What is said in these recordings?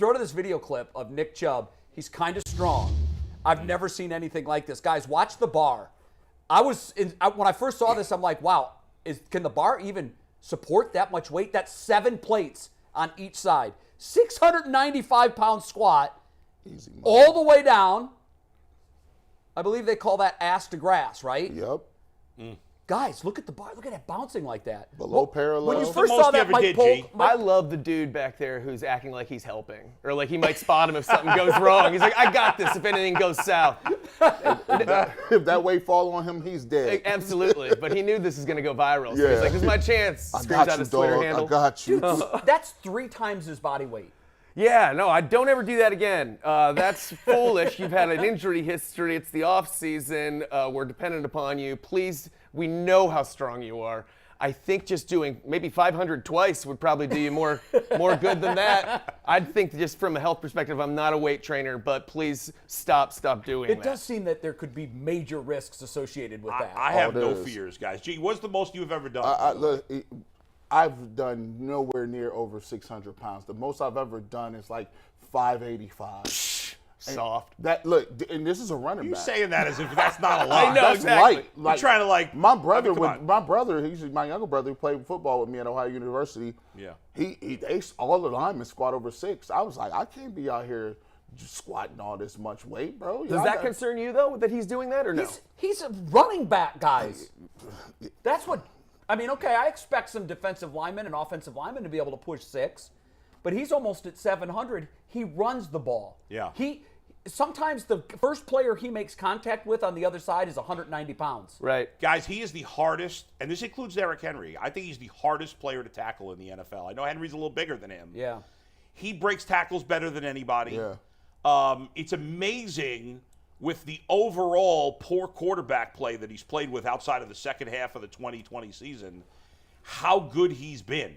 throw to this video clip of Nick Chubb. He's kind of strong. I've never seen anything like this. Guys, watch the bar. When I first saw this, I'm like, wow, can the bar even support that much weight? That's 7 plates on each side. 695-pound squat, Easy, all the way down. I believe they call that ass to grass, right? Yep. Guys, look at the bar. Look at it bouncing like that. Below parallel. When you It's first the most saw you that, ever Mike did, Polk, G. I love the dude back there who's acting like he's helping, or like he might spot him if something goes wrong. He's like, I got this if anything goes south. If that weight fall on him, he's dead. Absolutely, but he knew this is going to go viral. So Yeah. he's like, this is my chance. I Screams got out you, his Twitter dog. handle. I got you. that's 3 times his body weight. Yeah, no, I don't ever do that again. That's foolish. You've had an injury history. It's the off season. We're dependent upon you. Please, we know how strong you are. I think just doing maybe 500 twice would probably do you more good than that. I'd think just from a health perspective, I'm not a weight trainer, but please stop doing that. It does seem that there could be major risks associated with that. I have no is. fears, guys. Gee, what's the most you've ever done? Look, I've done nowhere near over 600 pounds. The most I've ever done is like 585. Soft. That look, and this is a running You back. saying that as if that's not a lot. I know, That's exactly. light. You're trying to like my brother. come on. My brother, he's my younger brother, who played football with me at Ohio University. Yeah. All the linemen squat over 6. I was like, I can't be out here just squatting all this much weight, bro. Does that concern you, though, that he's doing that or no? He's a running back, guys. That's what, I mean, okay, I expect some defensive linemen and offensive linemen to be able to push 6, but he's almost at 700. He runs the ball. Yeah. Sometimes the first player he makes contact with on the other side is 190 pounds. Right. Guys, he is the hardest, and this includes Derrick Henry. I think he's the hardest player to tackle in the NFL. I know Henry's a little bigger than him. Yeah. He breaks tackles better than anybody. Yeah. It's amazing with the overall poor quarterback play that he's played with outside of the second half of the 2020 season, how good he's been.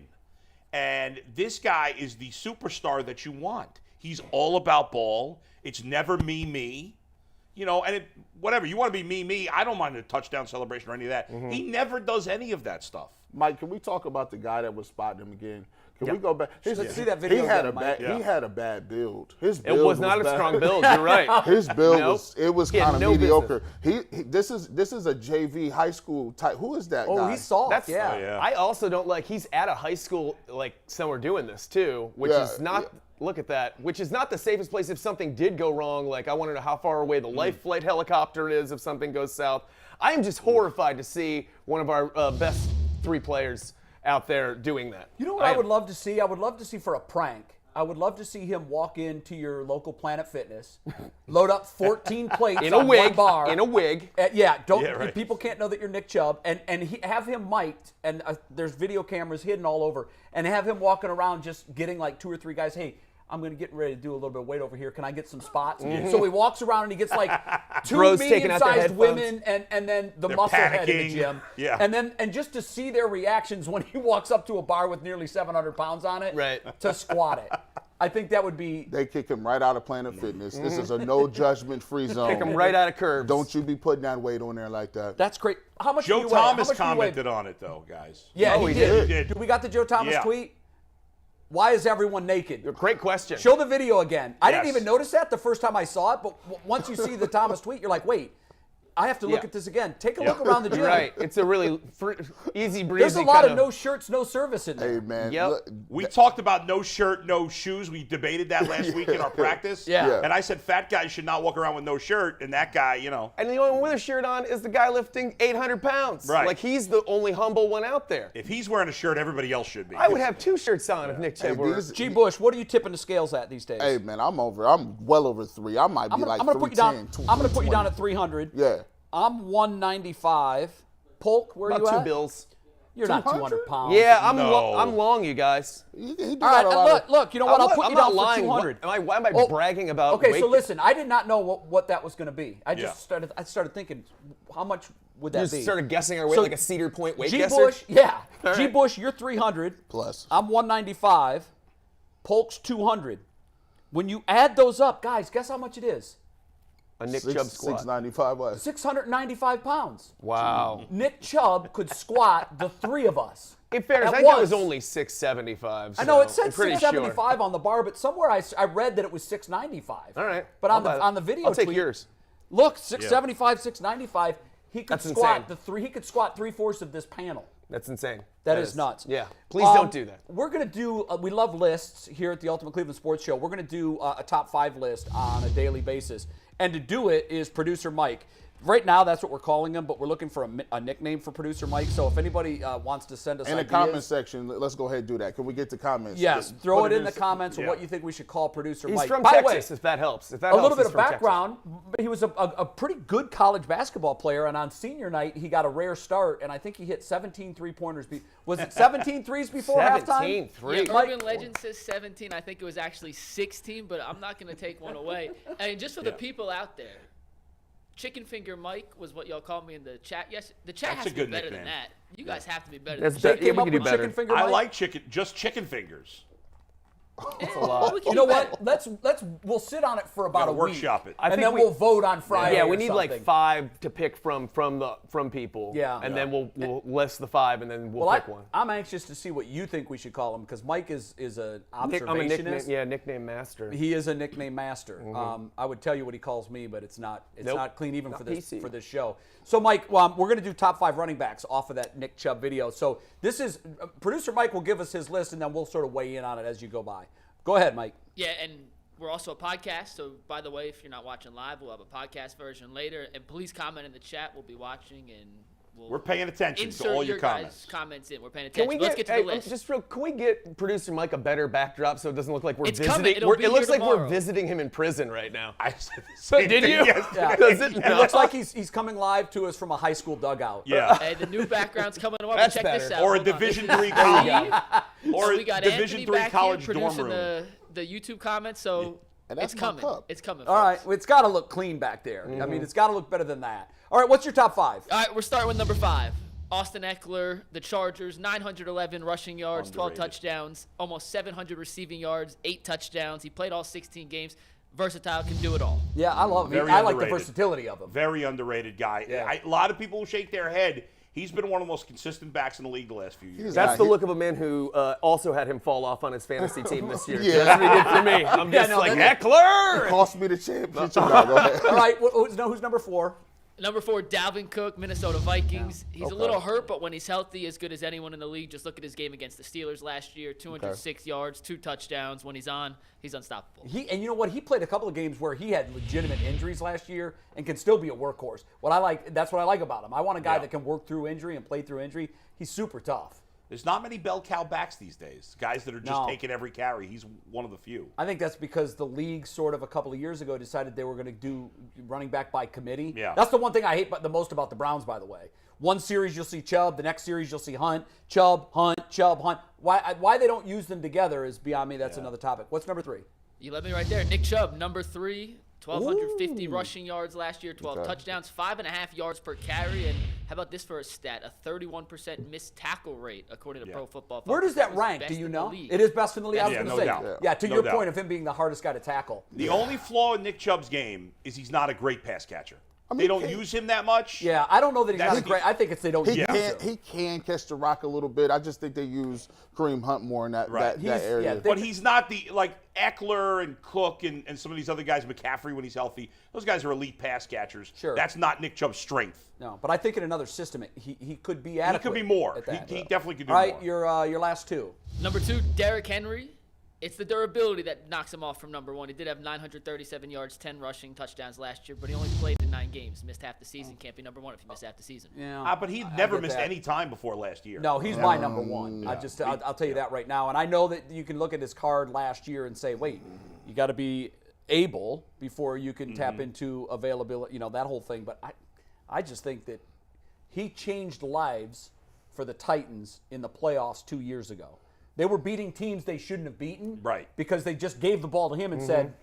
And this guy is the superstar that you want. He's all about ball. It's never me. You know, and whatever. You want to be me. I don't mind a touchdown celebration or any of that. Mm-hmm. He never does any of that stuff. Mike, can we talk about the guy that was spotting him again? Can we go back? Let's see that video He had again, Mike. He had a bad build. His It build was not a bad. strong build. You're right. His build Nope. was He had kind of no mediocre. This is a JV high school type. Who is that guy? Oh, he's soft. That's yeah. yeah. I also don't like. He's at a high school like somewhere doing this too, which Yeah, is not. yeah. Look at that. Which is not the safest place if something did go wrong. Like I want to know how far away the life flight helicopter is if something goes south. I am just horrified to see one of our best 3 players out there doing that. You know what I would love to see? I would love to see for a prank. I would love to see him walk into your local Planet Fitness, load up 14 plates in on a wig. one bar. In a wig. Yeah, right. People can't know that you're Nick Chubb, and have him mic'd, and there's video cameras hidden all over, and have him walking around just getting like 2 or 3 guys, hey, I'm going to get ready to do a little bit of weight over here. Can I get some spots? So he walks around and he gets like 2 Bros taking out their medium-sized headphones. women and then the They're musclehead in the panicking. gym. Yeah. And just to see their reactions when he walks up to a bar with nearly 700 pounds on it Right. to squat it. I think that would be... They kick him right out of Planet Fitness. This is a no judgment free zone. Kick him right out of curves. Don't you be putting that weight on there like that. That's great. How much do Joe you weigh? How Thomas much do you weigh? commented on it, though, guys. Yeah, Oh, he he did. did. We got the Joe Thomas Yeah. tweet. Why is everyone naked? Great question. Show the video again. I didn't Yes. even notice that the first time I saw it, but once you see the Thomas tweet, you're like, wait, I have to look Yeah. at this again. Take a look around the gym. Right. It's a really easy breezy. There's a lot kind of no shirts, no service in there. Hey, man. Yep. look, We talked about no shirt, no shoes. We debated that last week in our practice. Yeah. And I said fat guys should not walk around with no shirt, and that guy, you know. And the only one with a shirt on is the guy lifting 800 pounds. Right. Like he's the only humble one out there. If he's wearing a shirt, everybody else should be. I would have 2 shirts on if Nick Chubb were. these- G. Bush, what are you tipping the scales at these days? Hey, man, I'm well over 3. I might be like I'm gonna put you down. 310, I'm gonna put you down 320. at 300. Yeah. I'm 195. Polk, where are About you 2 at? bills. You're not 200? 200 pounds. Yeah, I'm No. I'm long, you guys. He do All right, got a lot of- look. You know what? I'll put I'm you not down lying. for 200. Why am I bragging about Okay, weight? so listen. I did not know what that was going to be. I just Yeah. started thinking, how much would You that just be? started guessing our weight So, like a Cedar Point weight G. guesser. Bush, yeah. All G. right. Bush, you're 300. Plus. I'm 195. Polk's 200. When you add those up, guys, guess how much it is? A Nick Chubb squat. 695 what? 695 pounds. Wow. Nick Chubb could squat the 3 of us. In fairness, At I think it was once. only 675. I know it so said I'm pretty 675 sure. on the bar, but somewhere I read that it was 695. All right. But I'll buy it. on the video I'll take tweet, yours. look, 675, 695. He could That's squat insane. He could squat 3/4 of this panel. That's insane. That is nuts. Yeah. Please don't do that. We're going to do, we love lists here at the Ultimate Cleveland Sports Show. We're going to do a top 5 list on a daily basis. And to do it is producer Mike. Right now, that's what we're calling him, but we're looking for a nickname for producer Mike. So if anybody wants to send us In the ideas, comment section, let's go ahead and do that. Can we get to comments? yes, throw Put it in the s- comments of yeah. what you think we should call producer He's Mike. from By the way, Texas, if that helps. If that a helps, little bit he's of from Texas. background. He was a pretty good college basketball player, and on senior night, he got a rare start, and I think he hit 17 three-pointers. Was it 17 threes before halftime? 17 threes. Yeah, Urban Legend says 17. I think it was actually 16, but I'm not going to take one away. And just for the people out there, Chicken Finger Mike was what y'all called me in the chat. Yes, the chat That's has a to be good better than nickname. that. You guys have to be better That's than be- that. yeah, Came we up can do with better. chicken finger I Mike? like chicken fingers. That's a lot. You know what? We'll sit on it for about Gotta a week, workshop it. I and think then we'll vote on Friday. Yeah, or we need like something. 5 to pick from people. Yeah. And then we'll list the 5 and then we'll Well, pick one. I'm anxious to see what you think we should call him because Mike is an observationist. I'm a nickname master. He is a nickname master. I would tell you what he calls me, but it's not. It's Nope. not clean even Not for this PC. for this show. So, Mike, we're going to do top 5 running backs off of that Nick Chubb video. So this is producer Mike will give us his list, and then we'll sort of weigh in on it as you go by. Go ahead, Mike. Yeah, and we're also a podcast. So, by the way, if you're not watching live, we'll have a podcast version later. And please comment in the chat. We'll be watching, and We're paying attention insert to all your guys' comments. comments in. We're paying Can attention. we Let's get, get to the list. can we get producer Mike a better backdrop so it doesn't look like we're It's visiting? coming. It'll be It looks here like we're tomorrow. visiting him in prison right now. I said the same Did thing you? yesterday. Yeah. Does it? It looks like he's coming live to us from a high school dugout. Yeah. Hey, the new background's coming tomorrow. That's Check this better. out. Or a Hold on. Division This is III Steve. college, or So a we got Division Anthony III back college here dorm producing room. the YouTube comments. So And that's it's my coming. cup. It's coming. All right, folks. well, it's got to look clean back there. I mean, it's got to look better than that. All right, what's your top 5? All right, we're starting with number 5. Austin Ekeler, the Chargers, 911 rushing yards, 12 Underrated. touchdowns, almost 700 receiving yards, 8 touchdowns. He played all 16 games. Versatile, can do it all. Yeah, I love him. Very I like the underrated. versatility of him. Very underrated guy. Yeah. A lot of people will shake their head. He's been one of the most consistent backs in the league the last few years. That's the look of a man who also had him fall off on his fantasy team this year. Yeah. That's what he did for me. I'm just no, like, that- Eckler! Cost me the championship. No, go ahead. All right, who's number 4? Number 4, Dalvin Cook, Minnesota Vikings. He's Okay. a little hurt, but when he's healthy, as good as anyone in the league. Just look at his game against the Steelers last year, 206 yards, 2 touchdowns. When he's on, he's unstoppable. And you know what? He played a couple of games where he had legitimate injuries last year and can still be a workhorse. That's what I like about him. I want a guy Yeah. that can work through injury and play through injury. He's super tough. There's not many bell cow backs these days. Guys that are just No. taking every carry. He's one of the few. I think that's because the league sort of a couple of years ago decided they were going to do running back by committee. Yeah. That's the one thing I hate the most about the Browns, by the way. One series you'll see Chubb, the next series you'll see Hunt, Chubb, Hunt, Chubb, Hunt. Why they don't use them together is beyond me. That's another topic. What's number 3? You led me right there. Nick Chubb, number 3, 1,250 rushing yards last year, 12 Okay. touchdowns, 5.5 yards per carry. And how about this for a stat? A 31% missed tackle rate, according to Pro Football Focus. Where does that was rank? best Do you in the know? league. It is best in the league. I was Yeah, going to no say. doubt. Yeah, to No your doubt. point of him being the hardest guy to tackle. The only flaw in Nick Chubb's game is he's not a great pass catcher. mean, they don't he- use him that much. Yeah, I don't know that he's That's not a great. I think it's they don't use him. He can catch the rock a little bit. I just think they use Kareem Hunt more in that Right. that area. yeah, But he's not the Eckler and Cook and some of these other guys, McCaffrey when he's healthy. Those guys are elite pass catchers. Sure. That's not Nick Chubb's strength. No, but I think in another system he could be adequate. He could be more. at that. He definitely could do All right, more. your last 2. Number 2, Derrick Henry. It's the durability that knocks him off from number 1. He did have 937 yards, 10 rushing touchdowns last year, but he only played in 9 games. Missed half the season. Can't be number 1 if you miss half the season. Yeah. But he never get missed that. any time before last year. No, he's my number 1. I'll tell you that right now. And I know that you can look at his card last year and say, wait, you got to be able before you can tap into availability, that whole thing. But I just think that he changed lives for the Titans in the playoffs 2 years ago. They were beating teams they shouldn't have beaten, Right. Because they just gave the ball to him and said,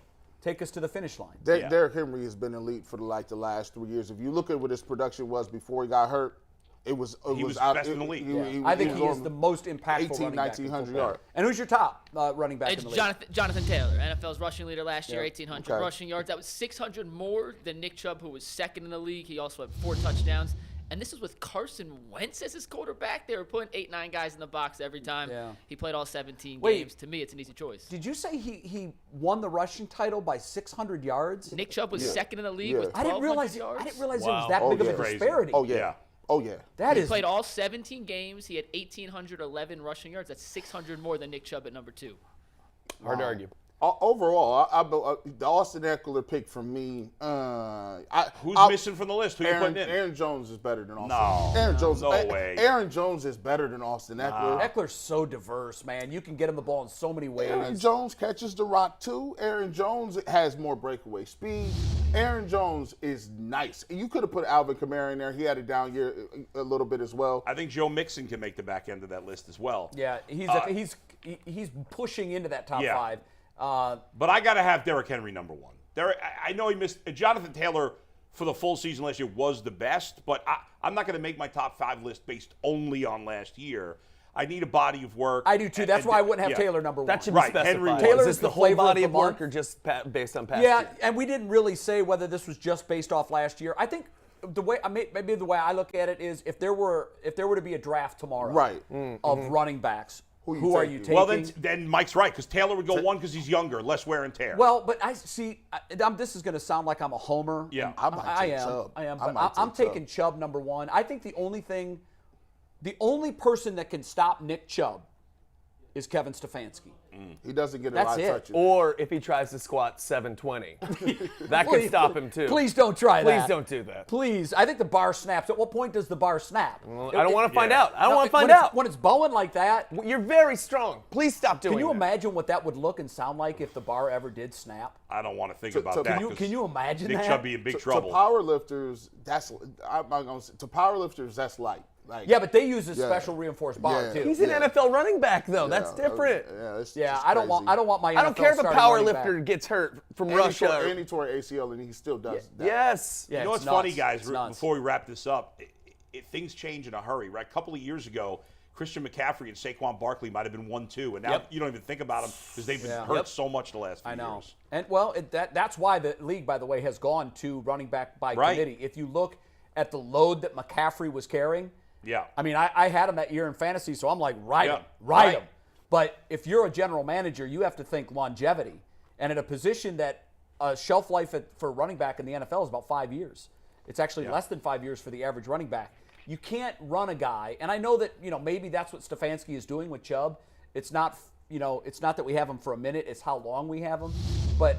"Take us to the finish line." Yeah. Derrick Henry has been elite for the last 3 years. If you look at what his production was before he got hurt, he was best in the league. I think he was is the most impactful 18, running back in 1900 football. yards. And who's your top running back It's in the league? Jonathan Taylor, NFL's rushing leader last year, Yeah. 1,800 Okay. rushing yards. That was 600 more than Nick Chubb, who was second in the league. He also had 4 touchdowns. And this is with Carson Wentz as his quarterback. They were putting 8-9 guys in the box every time. Yeah. He played all 17 Wait. games. To me, it's an easy choice. Did you say he won the rushing title by 600 yards? Nick Chubb was second in the league Yeah. with I didn't 1,200 realize. yards. I didn't realize it Wow. was that Oh, big of yeah. a Crazy. disparity. Oh yeah. Yeah. Oh yeah. That He is. played all 17 games. He had 1,811 rushing yards. That's 600 more than Nick Chubb at number 2. Hard to argue. Overall, the Austin Ekeler pick for me. Who's missing from the list? Who you Aaron, putting in? Aaron Jones is better than Austin. No. Aaron Jones. No way. Aaron Jones is better than Austin Ekeler. Eckler's so diverse, man. You can get him the ball in so many ways. Aaron Jones catches the rock too. Aaron Jones has more breakaway speed. Aaron Jones is nice. You could have put Alvin Kamara in there. He had a down year a little bit as well. I think Joe Mixon can make the back end of that list as well. Yeah, he's pushing into that top Yeah. 5. But I got to have Derrick Henry number 1. I know he missed. Jonathan Taylor for the full season last year was the best, but I'm not going to make my top 5 list based only on last year. I need a body of work. I do too. That's why I wouldn't have yeah. Taylor number 1. That should be Right, specified. Henry Taylor Is is this the the whole flavor of body the of work month. or just based on past Yeah, year? and we didn't really say whether this was just based off last year. I think the way maybe the way I look at it is if there were to be a draft tomorrow, Right. of running backs, who are you taking? Well, then Mike's right because Taylor would go 1 because he's younger, less wear and tear. Well, but I see. This is going to sound like I'm a homer. Yeah. I might take Chubb. I am. I But might I'm take taking Chubb number 1. I think the only person that can stop Nick Chubb is Kevin Stefanski. He doesn't get a That's lot of it. touches. Or if he tries to squat 720. That could stop him too. Please don't try that. Please don't do that. Please. I think the bar snaps. At what point does the bar snap? I don't want to find out. I don't No, want to find when out. When it's bowing like that, You're very strong. Please stop doing can you that. imagine what that would look and sound like if the bar ever did snap? I don't want to think To- about to- that. Can 'cause Can you imagine Nick that? Chubb be in big To trouble. powerlifters, I'm not gonna say, to powerlifters, that's light. Like, Yeah, but they use a Yeah. special reinforced bar Yeah. too. He's an Yeah. NFL running back though. That's different. It's Yeah, just I don't want my. I don't care if a NFL power starting running lifter back. gets hurt from And he rush tore, hour. and he tore ACL, and he still does that. Yes. Yeah, You know it's what's funny, nuts. guys? It's nuts. Before we wrap this up, things change in a hurry, right? A couple of years ago, Christian McCaffrey and Saquon Barkley might have been 1-2, and now Yep. you don't even think about them because they've been Yeah. hurt Yep. so much the last few I know. years. And well, that's why the league, by the way, has gone to running back by Right. committee. If you look at the load that McCaffrey was carrying, Yeah. I mean, I had him that year in fantasy, so I'm like, ride Yeah. him, ride Right. him. But if you're a general manager, you have to think longevity. And at a position that shelf life for running back in the NFL is about 5 years. It's actually less than 5 years for the average running back. You can't run a guy, and I know that maybe that's what Stefanski is doing with Chubb. It's not it's not that we have him for a minute; it's how long we have him. But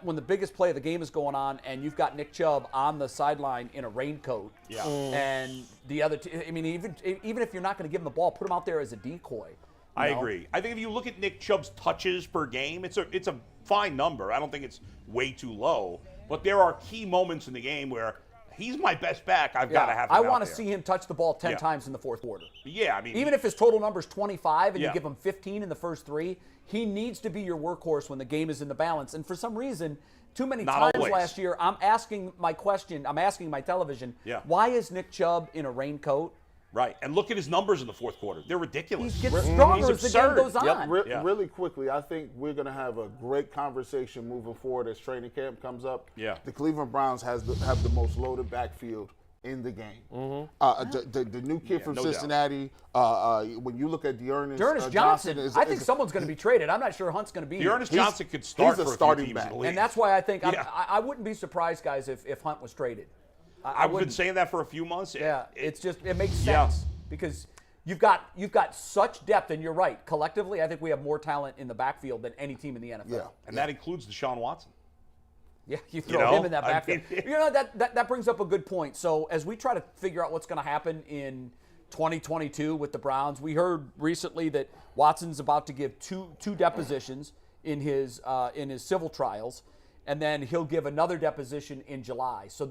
when the biggest play of the game is going on, and you've got Nick Chubb on the sideline in a raincoat, and the other, I mean, even if you're not going to give him the ball, put him out there as a decoy. I agree. I think if you look at Nick Chubb's touches per game, it's a fine number. I don't think it's way too low. But there are key moments in the game where he's my best back. I've got to have him I out want to there. see him touch the ball 10 Yeah. times in the fourth quarter. Yeah, I mean, Even if his total number is 25 and Yeah. you give him 15 in the first 3, he needs to be your workhorse when the game is in the balance. And for some reason, too many Not times always. last year, I'm asking my television, Yeah. why is Nick Chubb in a raincoat? right. And look at his numbers in the fourth quarter. They're ridiculous. He gets stronger He's as the game absurd. goes on. Yeah. Really quickly, I think we're going to have a great conversation moving forward as training camp comes up. Yeah. The Cleveland Browns have the most loaded backfield in the game. The new kid from no doubt. Cincinnati, when you look at Dearness Johnson, I think someone's going to be traded. I'm not sure Hunt's going to be here. Dearness Johnson could start he's a for a starting few teams back. in the league. And that's why I think Yeah. I wouldn't be surprised, guys, if Hunt was traded. I I've been wouldn't. saying that for a few months. Yeah, it makes sense Yeah. because you've got such depth, and you're right. Collectively, I think we have more talent in the backfield than any team in the NFL. Yeah. And that includes Deshaun Watson. Yeah, you throw know, him in that I backfield. mean- That brings up a good point. So as we try to figure out what's going to happen in 2022 with the Browns, we heard recently that Watson's about to give two depositions in his civil trials, and then he'll give another deposition in July. So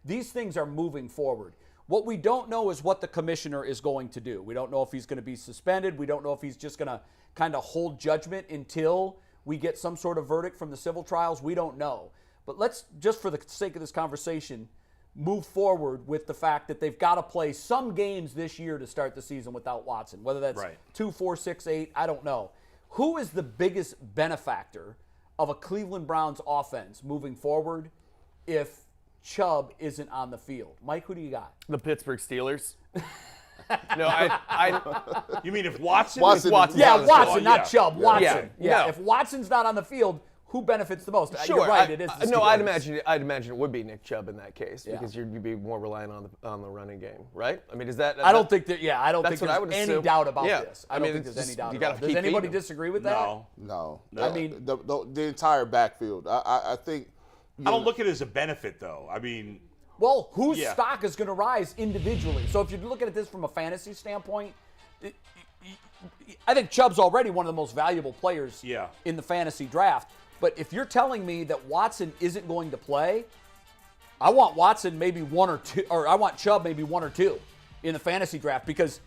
these things are moving forward. What we don't know is what the commissioner is going to do. We don't know if he's going to be suspended. We don't know if he's just going to kind of hold judgment until we get some sort of verdict from the civil trials. We don't know. But let's, just for the sake of this conversation, move forward with the fact that they've got to play some games this year to start the season without Watson, whether that's Right. 2, 4, 6, 8, I don't know. Who is the biggest benefactor of a Cleveland Browns offense moving forward if Chubb isn't on the field? Mike, who do you got? The Pittsburgh Steelers. No, You mean if Watson? Watson- Watson's Yeah, on the Watson, field. not yeah. Chubb. Watson. Yeah. Yeah. If Watson's not on the field, who benefits the most? Sure, You're right. It is. The no, I'd Steelers. imagine it would be Nick Chubb in that case because you'd be more reliant on the running game, right? I mean, is that? I don't think that. Yeah, I don't That's think what I there's would any assume. doubt about Yeah. this. I I don't mean, think it's there's any just- doubt you about gotta it. Does keep anybody feeding 'em. disagree with that? No. No. I mean- the entire backfield. I think. I don't look at it as a benefit, though. I mean, Well, whose Yeah. stock is going to rise individually? So if you're looking at this from a fantasy standpoint, I think Chubb's already one of the most valuable players Yeah. in the fantasy draft. But if you're telling me that Watson isn't going to play, I want Watson maybe one or two, or I want Chubb maybe one or two in the fantasy draft because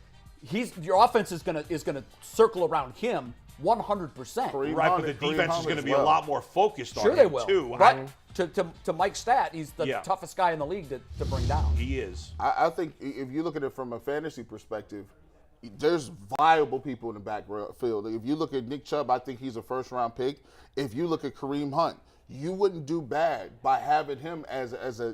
your offense is gonna circle around him 100%. Kareem right, Hunt- but the Kareem defense is Hunt going to as be a well. lot more focused on Sure him, they will. too. But to Mike's stat, he's the Yeah. toughest guy in the league to bring down. He is. I think if you look at it from a fantasy perspective, there's viable people in the backfield. If you look at Nick Chubb, I think he's a first-round pick. If you look at Kareem Hunt, you wouldn't do bad by having him as a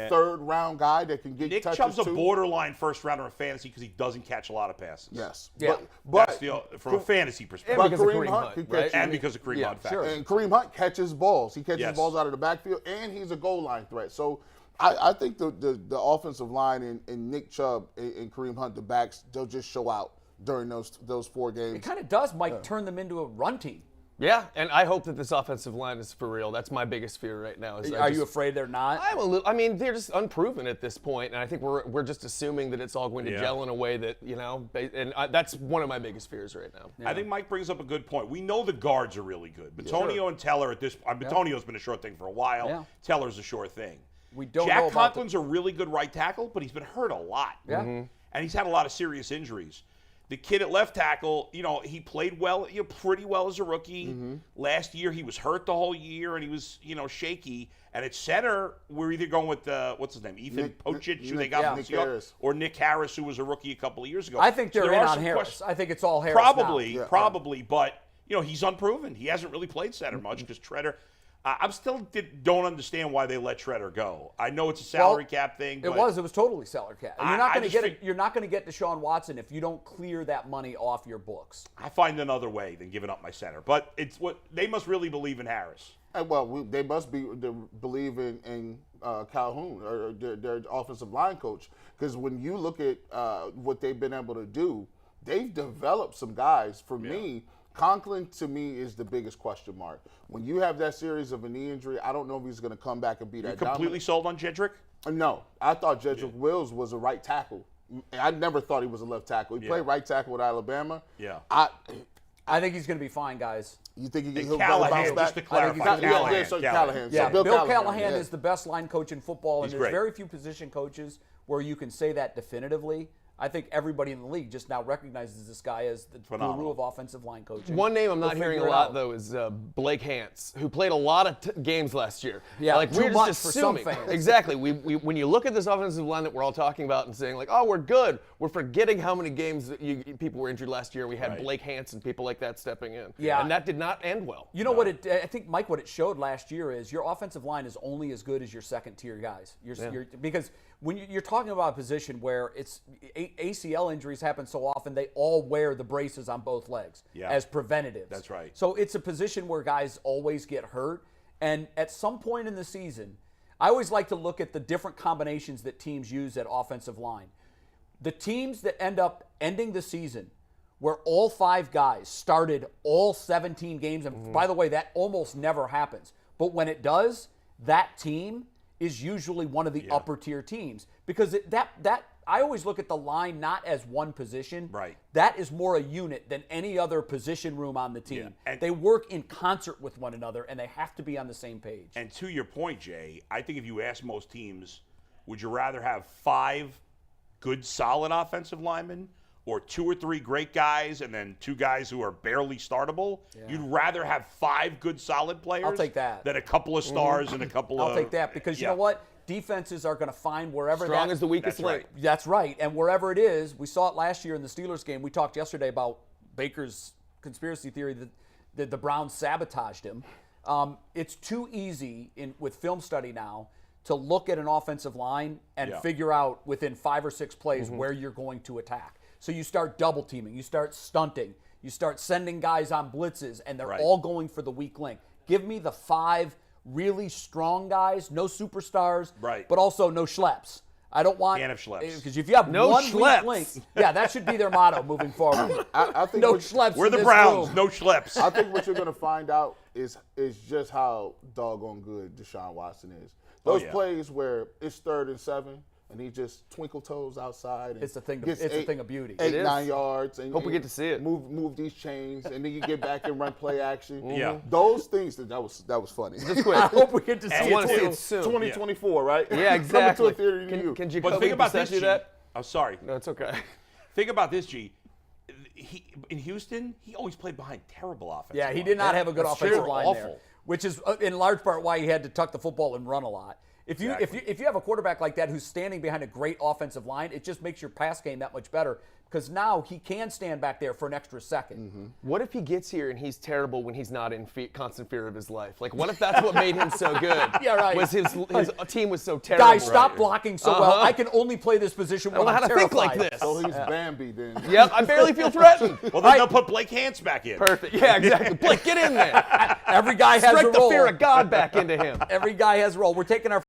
third-round guy that can get Nick touches Chubb's a too. borderline first rounder in fantasy because he doesn't catch a lot of passes. Yes. Yeah. That's But from a fantasy perspective. but because of Kareem Kareem Hunt Hunt, can right? catch you. And because of Kareem Hunt factor. And Kareem Hunt catches balls. He catches Yes. balls out of the backfield, and he's a goal line threat. So I think the offensive line and Nick Chubb and Kareem Hunt, the backs, they'll just show out during those 4 games. It kind of does, Mike, turn them into a run team. Yeah, and I hope that this offensive line is for real. That's my biggest fear right now. Are you afraid they're not? I'm a little. I mean, they're just unproven at this point, and I think we're just assuming that it's all going to Yeah. gel in a way that that's one of my biggest fears right now. I think Mike brings up a good point. We know the guards are really good. Batonio and Teller at this point. Batonio's been a short thing for a while. Yeah. Teller's a short thing. We don't know Jack about Conklin's a really good right tackle, but he's been hurt a lot. Yeah. And he's had a lot of serious injuries. The kid at left tackle, he played well, pretty well as a rookie. Last year, he was hurt the whole year, and he was, shaky. And at center, we're either going with, what's his name, Ethan Pocic, who they got from Nick the Seahawks, Harris. or Nick Harris, who was a rookie a couple of years ago. I think So they're there in are on some Harris. questions. I think it's all Harris Probably, but, he's unproven. He hasn't really played center much because Treader. I'm still don't understand why they let Treader go. I know it's a salary cap thing. But It was totally salary cap. And you're not I going to just get think- you're not going to get Deshaun Watson if you don't clear that money off your books. I find another way than giving up my center. But it's what they must really believe in Harris. Well, they must believe in Calhoun, or their offensive line coach, because when you look at what they've been able to do, they've developed some guys. For me, Conklin, to me, is the biggest question mark. When you have that series of a knee injury, I don't know if he's going to come back and be that Completely dominant. sold on Jedrick? No, I thought Jedrick Wills was a right tackle. I never thought he was a left tackle. He played right tackle with Alabama. Yeah. I think he's going to be fine, guys. You think And he'll Callahan, bounce back? just to clarify, Callahan. Callahan. Yeah, So Bill Callahan is the best line coach in football, and He's there's great. very few position coaches where you can say that definitively. I think everybody in the league just now recognizes this guy as the guru of offensive line coaching. One name I'm not They'll hearing a figure it lot out. though is Blake Hance, who played a lot of games last year. Yeah, like too we're much just for some assuming. fans. Exactly. We when you look at this offensive line that we're all talking about and saying like, oh, we're good, we're forgetting how many games that people were injured last year. We had Right. Blake Hance and people like that stepping in. Yeah. and that did not end well. You know what I think, Mike, what it showed last year is your offensive line is only as good as your second-tier guys. Because when you're talking about a position where it's ACL injuries happen so often, they all wear the braces on both legs as preventatives. That's right. So it's a position where guys always get hurt. And at some point in the season, I always like to look at the different combinations that teams use at offensive line. The teams that end up ending the season where all 5 guys started all 17 games, and by the way, that almost never happens. But when it does, that team is usually one of the upper tier teams because that I always look at the line not as one position. Right. That is more a unit than any other position room on the team. Yeah. And they work in concert with one another, and they have to be on the same page. And to your point, Jay, I think if you ask most teams, would you rather have 5 good, solid offensive linemen or 2 or 3 great guys and then 2 guys who are barely startable? You'd rather have 5 good, solid players I'll take that. than a couple of stars and a couple of... I'll take that because you know what? Defenses are going to find wherever Strong is the weakest That's right. link. That's right. And wherever it is, we saw it last year in the Steelers game. We talked yesterday about Baker's conspiracy theory that the Browns sabotaged him. It's too easy with film study now to look at an offensive line and Yeah. figure out within 5 or 6 plays where you're going to attack. So you start double teaming, you start stunting, you start sending guys on blitzes, and they're Right. all going for the weak link. Give me the 5 really strong guys, no superstars, Right. but also no schleps. I don't want Can't have schleps. because if you have No one schleps. weak link, yeah, that should be their motto moving forward. I think No what- schleps. We're in the this Browns, room. no schleps. I think what you're going to find out is just how doggone good Deshaun Watson is. Those yeah. plays where it's 3rd and 7 and he just twinkle toes outside. And It's a thing. gets It's a thing of beauty. 8, is. 9 yards. And Hope we get to see it. Move these chains, and then you get back and run play action. Yeah. Those things that was funny. Just quick. I hope we get to see I it want to see too. it soon. 2024, right? Yeah, exactly. Coming to a theater near you. Can you But think about this, do G. that? I'm sorry. No, it's okay. Think about this, G. In Houston, he always played behind terrible offense. Yeah, he did not have a good That's offensive true. line there, Awful. which is in large part why he had to tuck the football and run a lot. If you have a quarterback like that who's standing behind a great offensive line, it just makes your pass game that much better because now he can stand back there for an extra second. What if he gets here and he's terrible when he's not in constant fear of his life? Like, what if that's what made him so good? Yeah, right. Was his team was so terrible? Guys, stop blocking so well. I can only play this position I when don't know I'm how to think like terrified. this. So he's Bambi then. Yep, I barely feel threatened. Well, then they'll put Blake Hance back in. Perfect. Yeah, exactly. Blake, get in there. Every guy has Strike a the role. fear of God back into him. Every guy has a role. We're taking our